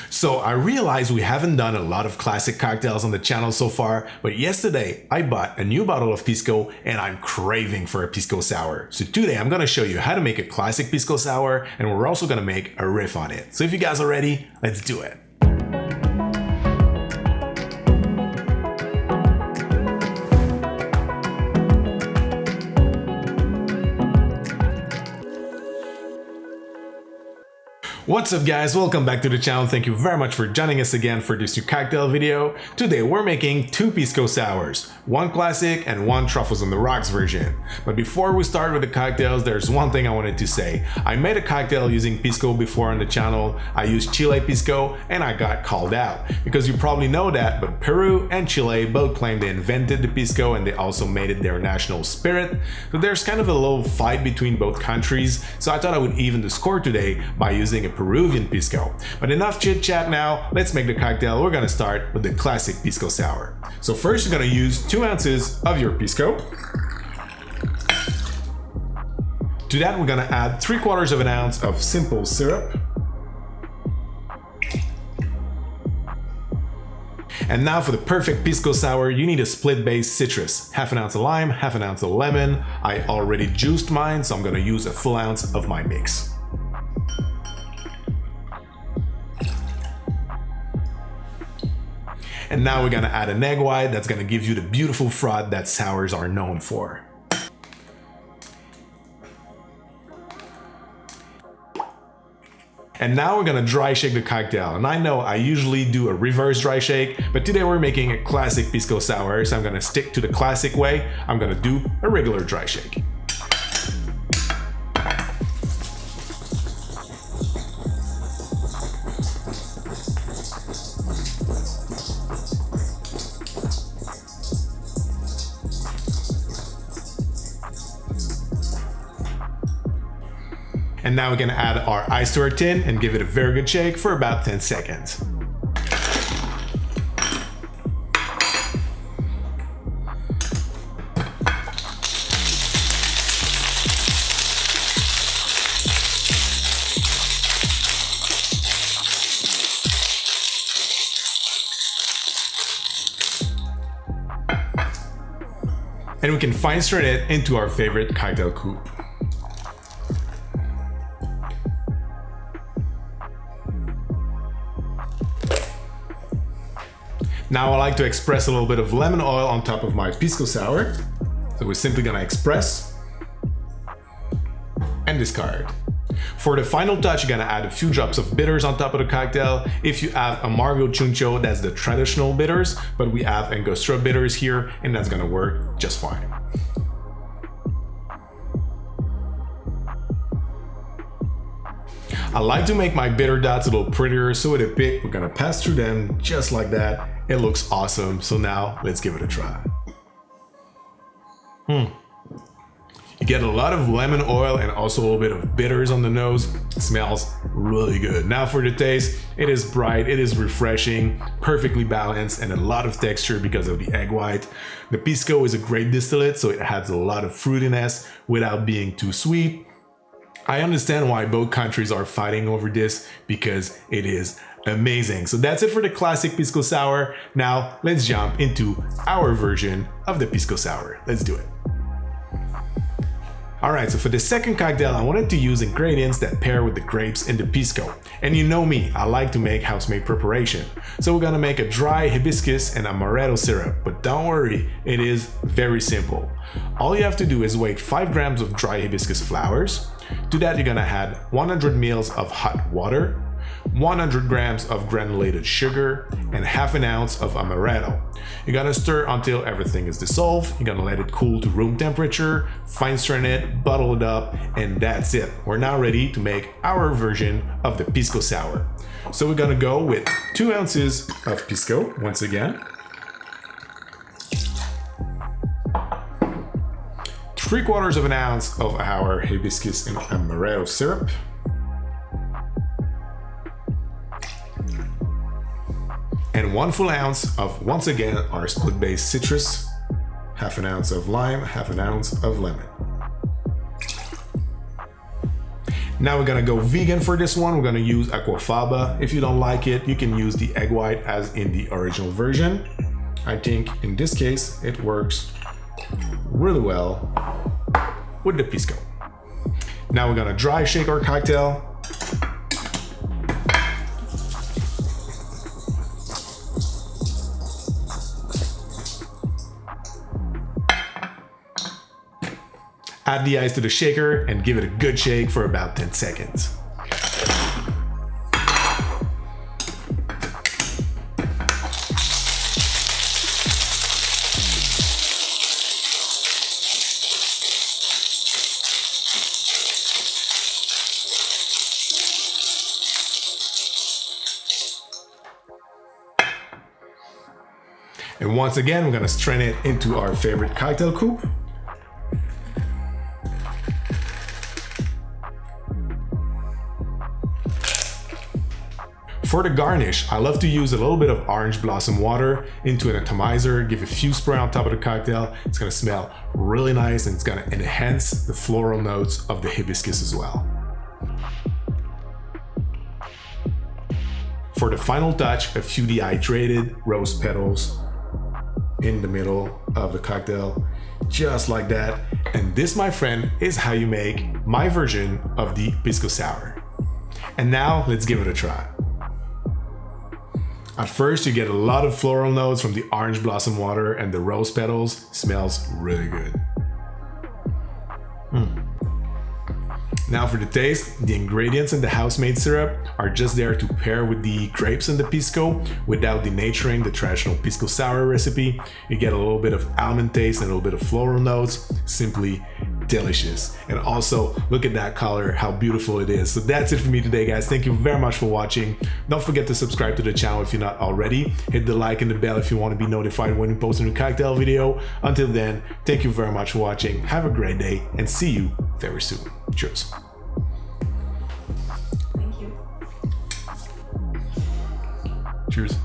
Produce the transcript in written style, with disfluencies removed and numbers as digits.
So I realized we haven't done a lot of classic cocktails on the channel so far, but yesterday I bought a new bottle of Pisco and I'm craving for a Pisco Sour. So today I'm gonna show you how to make a classic Pisco Sour, and we're also gonna make a riff on it. So if you guys are ready, let's do it. What's up guys, welcome back to the channel. Thank you very much for joining us again for this new cocktail video. Today we're making two Pisco Sours, one classic and one Truffles on the Rocks version. But before we start with the cocktails, there's one thing I wanted to say. I made a cocktail using Pisco before on the channel. I used Chile Pisco and I got called out. Because you probably know that, but Peru and Chile both claim they invented the Pisco and they also made it their national spirit. So there's kind of a little fight between both countries. So I thought I would even the score today by using a Peruvian Pisco. But enough chit chat now, let's make the cocktail. We're gonna start with the classic Pisco Sour. So first you're gonna use 2 ounces of your Pisco. To that we're gonna add 3/4 of an ounce of simple syrup. And now for the perfect Pisco Sour, you need a split base citrus. 1/2 ounce of lime, 1/2 ounce of lemon. I already juiced mine, so I'm gonna use a full ounce of my mix. And now we're gonna add an egg white that's gonna give you the beautiful froth that sours are known for. And now we're gonna dry shake the cocktail. And I know I usually do a reverse dry shake, but today we're making a classic Pisco Sour, so I'm gonna stick to the classic way. I'm gonna do a regular dry shake. And now we're gonna add our ice to our tin and give it a very good shake for about 10 seconds. And we can fine strain it into our favorite cocktail coupe. Now I like to express a little bit of lemon oil on top of my Pisco Sour. So we're simply gonna express and discard. For the final touch, you're gonna add a few drops of bitters on top of the cocktail. If you have Amargo Chuncho, that's the traditional bitters, but we have Angostura bitters here, and that's gonna work just fine. I like to make my bitter dots a little prettier, so with a pick, we're gonna pass through them just like that. It looks awesome, so now let's give it a try. You get a lot of lemon oil and also a little bit of bitters on the nose. It smells really good. Now for the taste, it is bright, it is refreshing, perfectly balanced, and a lot of texture because of the egg white. The Pisco is a great distillate, so it adds a lot of fruitiness without being too sweet. I understand why both countries are fighting over this because it is amazing. So that's it for the classic Pisco Sour. Now let's jump into our version of the Pisco Sour. Let's do it. Alright, so for the second cocktail, I wanted to use ingredients that pair with the grapes in the Pisco. And you know me, I like to make house-made preparation. So we're gonna make a dry Hibiscus and Amaretto syrup, but don't worry, it is very simple. All you have to do is weigh 5 grams of dry hibiscus flowers. To that, you're gonna add 100 ml of hot water, 100 grams of granulated sugar, and 1/2 ounce of Amaretto. You're gonna stir until everything is dissolved. You're gonna let it cool to room temperature, fine strain it, bottle it up, and that's it. We're now ready to make our version of the Pisco Sour. So we're gonna go with 2 ounces of Pisco once again. 3/4 of an ounce of our Hibiscus and Amaretto syrup. And 1 full ounce of, once again, our split base citrus. 1/2 ounce of lime, 1/2 ounce of lemon. Now we're gonna go vegan for this one. We're gonna use Aquafaba. If you don't like it, you can use the egg white as in the original version. I think in this case, it works really well with the Pisco. Now we're gonna dry shake our cocktail. Add the ice to the shaker and give it a good shake for about 10 seconds. And once again, we're gonna strain it into our favorite cocktail coupe. For the garnish, I love to use a little bit of orange blossom water into an atomizer, give a few spray on top of the cocktail. It's gonna smell really nice and it's gonna enhance the floral notes of the hibiscus as well. For the final touch, a few dehydrated rose petals in the middle of the cocktail, just like that. And this, my friend, is how you make my version of the Pisco Sour. And now let's give it a try. At first, you get a lot of floral notes from the orange blossom water and the rose petals. Smells really good. Now for the taste, the ingredients in the house-made syrup are just there to pair with the grapes and the pisco without denaturing the traditional pisco sour recipe. You get a little bit of almond taste and a little bit of floral notes. Simply delicious. And also look at that color, how beautiful it is. So that's it for me today, guys. Thank you very much for watching. Don't forget to subscribe to the channel if you're not already. Hit the like and the bell if you want to be notified when we post a new cocktail video. Until then, thank you very much for watching. Have a great day and see you very soon. Cheers. Thank you. Cheers.